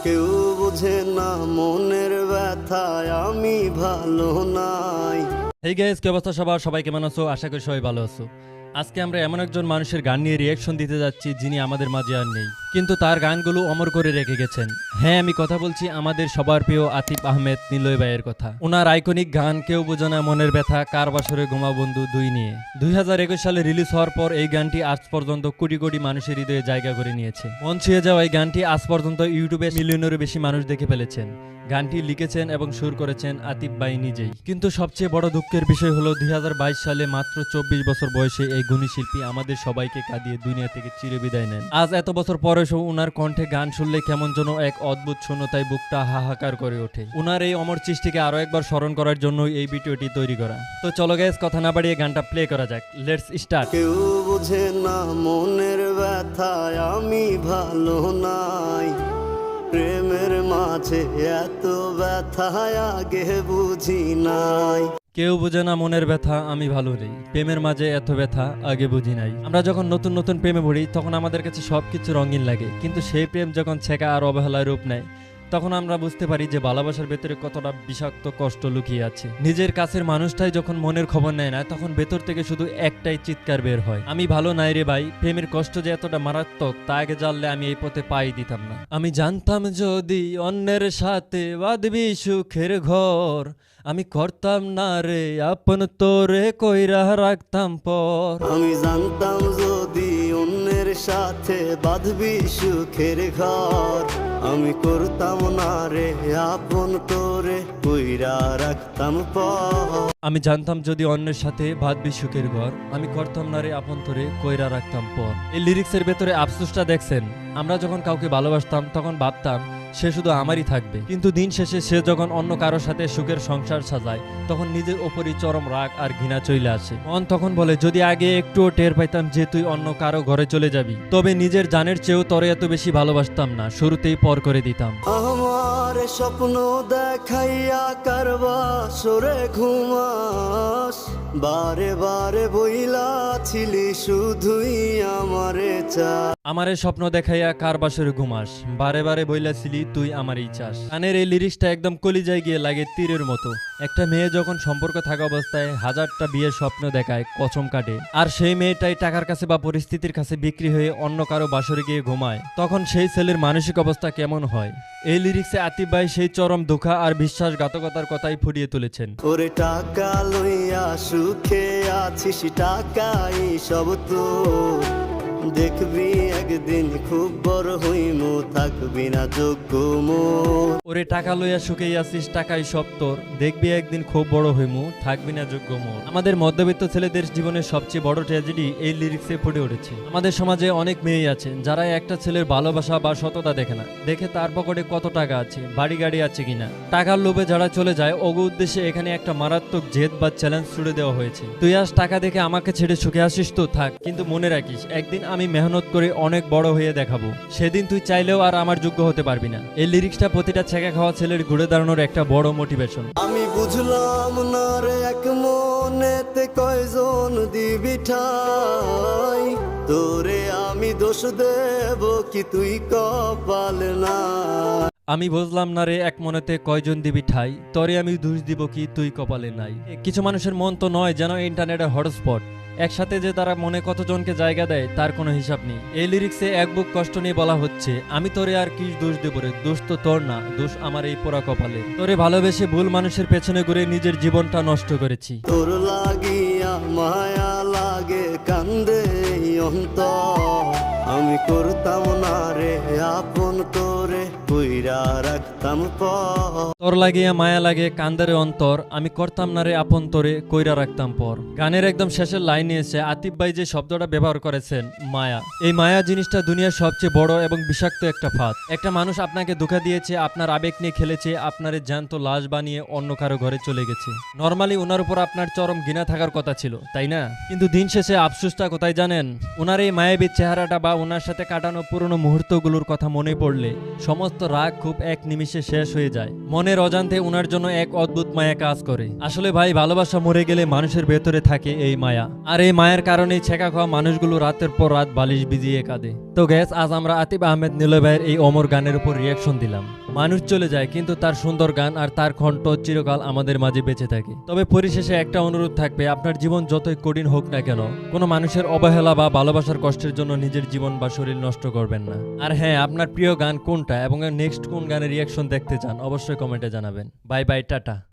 কেউ বোঝে না মনের ব্যথায় আমি ভালো নাই। হেই গাইস, কি অবস্থা সবার? সবাই কেমন আছো? আশা করি সবাই ভালো আছো। আজকে আমরা এমন একজন মানুষের গান নিয়ে রিয়াকশন দিতে যাচ্ছি যিনি আমাদের মাঝে আর নেই, কিন্তু তার গানগুলো অমর করে রেখে গেছেন। হ্যাঁ, আমি কথা বলছি আমাদের সবার প্রিয় আতিফ আহমেদ নিলয় ভাইয়ের কথা। ওনার আইকনিক গান কেউ বোঝে না মনের ব্যথা, কার বাসরে ঘুমা বন্ধু দুই নিয়ে 2021 সালে রিলিজ হওয়ার পর এই গানটি আজ পর্যন্ত কোটি কোটি মানুষের হৃদয়ে জায়গা করে নিয়েছে। মন ছুঁয়ে যাওয়া এই গানটি আজ পর্যন্ত ইউটিউবে মিলিয়নেরও বেশি মানুষ দেখে ফেলেছেন। গানটি লিখেছেন এবং সুর করেছেন আতিফ ভাই নিজেই। কিন্তু সবচেয়ে বড় দুঃখের বিষয় হলো 2022 সালে মাত্র 24 বছর বয়সে এই গুণী শিল্পী আমাদের সবাইকে কাঁদিয়ে দুনিয়া থেকে চিরবিদায় নেন। আজ এত বছর পরেও উনার কণ্ঠে গান শুনলে কেমন যেন এক অদ্ভুত শূন্যতায় বুকটা হাহাকার করে ওঠে। উনার এই অমর সৃষ্টিকে আরো একবার স্মরণ করার জন্য এই ভিডিওটি তৈরি করা। তো চলো গাইস, কথা না বাড়িয়ে গানটা প্লে করা যাক। Let's start. কেউ বোঝে না মনের ব্যথায় আমি ভালো নাই, প্রেমের মাঝে এত ব্যথায় আগে বুঝি নাই। কেউ বোঝে না মনের ব্যথা আমি ভালো নেই, প্রেমের মাঝে এত ব্যথা আগে বুঝি নাই। আমরা যখন নতুন নতুন প্রেমে পড়ি তখন আমাদের কাছে সবকিছু রঙিন লাগে, কিন্তু সেই প্রেম যখন ছেঁকা আর অবহেলায় রূপ নেয় তখন আমরা বুঝতে পারি যে ভালোবাসার ভেতরে কতটা বিষাক্ত কষ্ট লুকিয়ে আছে। নিজের কাছের মানুষটাই যখন মনের খবর নেয় না, তখন ভেতর থেকে শুধু একটাই চিৎকার বের হয়, আমি ভালো নাই রে ভাই। প্রেমের কষ্ট যে এতটা মারাত্মক তা আগে জানলে আমি এই পথে পাই দিতাম না। আমি জানতাম যদি অন্যের সাথে বাঁধবি সুখের ঘর, আমি করতাম না রে আপন তোরে কইরা রাখতাম পর। আমি জানতাম যদি অন্যের সাথে বাঁধবি সুখের ঘর, আমি করতাম না রে আপন তোরে কইরা রাখতাম পর। আমি জানতাম যদি অন্যের সাথে বাঁধবি সুখের ঘর, আমি করতাম না রে আপন তোরে কইরা রাখতাম পর। এই লিরিক্সের ভেতরে আফসোসটা দেখছেন? আমরা যখন কাউকে ভালোবাসতাম তখন ভাবতাম সে শুধু আমারই থাকবে, কিন্তু দিন শেষে সে যখন অন্য কারোর সাথে সুখের সংসার সাজায় তখন নিজের ওপরই চরম রাগ আর ঘৃণা চলে আসে। মন তখন বলে যদি আগে একটুও টের পাইতাম যে তুই অন্য কারো ঘরে চলে যাবি, তবে নিজের জানের চেয়েও তরে এত বেশি ভালোবাসতাম না, শুরুতেই পর করে দিতাম। আমার স্বপ্ন দেখাইয়া কারবা সরে ঘুমাস, বারে বারে বইলা ছিলি শুধুই আমারে চা। আমারে স্বপ্ন দেখাইয়া কার বাসরে ঘুমাস, বারে বারে বইলাছিলি তুই আমারই চাস। গানের এই লিরিক্সটা একদম কলিজায় গিয়ে লাগে তীরের মতো। একটা মেয়ে যখন সম্পর্ক থাকা অবস্থায় হাজারটা বিয়ের স্বপ্ন দেখায়, কসম কাটে, আর সেই মেয়েটাই টাকার কাছে বা পরিস্থিতির কাছে বিক্রি হয়ে অন্য কারো বাসরে গিয়ে ঘুমায়, তখন সেই ছেলের মানসিক অবস্থা কেমন হয়? এই লিরিক্সে আতিফ ভাই সেই চরম ধোঁকা আর বিশ্বাসঘাতকতার কথাই ফুটিয়ে তুলেছেন। ওরে টাকা লইয়া সুখে আছিস, টাকাই সব তো দেখবি একদিন খুব বড় হইমু, থাকবি না যোগ্য মোর। ওরে টাকা লইয়া সুখেই আছিস, টাকাই সব তোর, দেখবি একদিন খুব বড় হইমু, থাকবি না যোগ্য মোর। আমাদের মধ্যবিত্ত ছেলেদের জীবনের সবচেয়ে বড় ট্র্যাজেডি এই লিরিক্সে ফুটে উঠেছে। আমাদের সমাজে অনেক মেয়েই আছে যারা একটা ছেলের ভালোবাসা বা সততা দেখে না, দেখে তার পকেটে কত টাকা আছে, বাড়ি গাড়ি আছে কিনা। টাকার লোভে যারা চলে যায় ওগো উদ্দেশ্যে এখানে একটা মারাত্মক জেদ বা চ্যালেঞ্জ ছুড়ে দেওয়া হয়েছে। তুই আজ টাকা দেখে আমাকে ছেড়ে সুখে আসিস তো থাক, কিন্তু মনে রাখিস একদিন আমি মেহনত করে অনেক বড় হয়ে দেখাবো, সেদিন তুই চাইলেও আর আমার যোগ্য হতে পারবি না। এই লিরিক্সটা প্রতিটা ছেঁকা খাওয়া ছেলের ঘুরে দাঁড়ানোর একটা বড় মোটিভেশন। আমি বুঝলাম না রে এক মনেতে কয়জন দিবি ঠাই, তোরে আমি দোষ দেব কি তুই কপাল না। আমি বুঝলাম না রে এক মনেতে কয়জন দিবি ঠাই, তরে আমি দোষ দিব কি তুই কপালে নাই। কিছু মানুষের মন তো নয় যেন ইন্টারনেটের হটস্পট, একসাথে যে তারা মনে কতজনকে জায়গা দেয় তার কোনো হিসাব নেই। এই লিরিক্সে এক বুক কষ্ট নিয়ে বলা হচ্ছে আমি তোরে আর কি দোষ দেব রে, দোষ তো তোর না, দোষ আমার এই পোড়া কপালে। তোরে ভালোবেসে ভুল মানুষের পেছনে ঘুরে নিজের জীবনটা নষ্ট করেছি। তোর লাগিয়া মায়া লাগে কান্দে অন্তর, আমি করতাম না রে আপন তোরে কইরা রাখতাম পর। তোর লাগিয়া মায়া লাগে কান্দারে অন্তর, আমি করতাম না রে আপন তোরে কইরা রাখতাম পর। গানের একদম শেষের লাইনে এসে আতিফ ভাই যে শব্দটা ব্যবহার করেছেন মায়া, এই মায়া জিনিসটা দুনিয়ার সবচেয়ে বড় এবং বিষাক্ত একটা ফাঁদ। একটা মানুষ আপনাকে ধোঁকা দিয়েছে, আপনার আবেগ নিয়ে খেলেছে, আপনারে জ্যান্ত লাশ বানিয়ে অন্য কারো ঘরে চলে গেছে। নর্মালি ওনার উপর আপনার চরম ঘৃণা থাকার কথা ছিল, তাই না? কিন্তু দিন শেষে আফসোসটা কোথায় জানেন? ওনার এই মায়াবী চেহারাটা বা ওনার সাথে কাটানো পুরনো মুহূর্তগুলোর কথা মনে পড়লে সমস্ত রাগ খুব এক নিমিষে শেষ হয়ে যায়। মনের অজান্তে ওনার জন্য এক অদ্ভুত মায়া কাজ করে। আসলে ভাই, ভালোবাসা মরে গেলে মানুষের ভেতরে থাকে এই মায়া, আর এই মায়ের কারণেই ছেঁকা খাওয়া মানুষগুলো রাতের পর রাত বালিশ ভিজিয়ে কাঁদে। তো গ্যাস, আজ আমরা আতিফ আহমেদ নিলয় ভাইয়ের এই অমর গানের উপর রিয়াকশন দিলাম। মানুষ চলে যায়, কিন্তু তার সুন্দর গান আর তার কণ্ঠ চিরকাল আমাদের মাঝে বেঁচে থাকে। তবে পরিশেষে একটা অনুরোধ থাকবে, আপনার জীবন যতই কঠিন হোক না কেন, কোনো মানুষের অবহেলা বা ভালোবাসার কষ্টের জন্য নিজের জীবন বা শরীর নষ্ট করবেন না। আর হ্যাঁ, আপনার প্রিয় গান কোনটা এবং নেক্সট কোন গানের রিয়াকশন দেখতে চান অবশ্যই কমেন্টে জানাবেন। Bye bye, tata.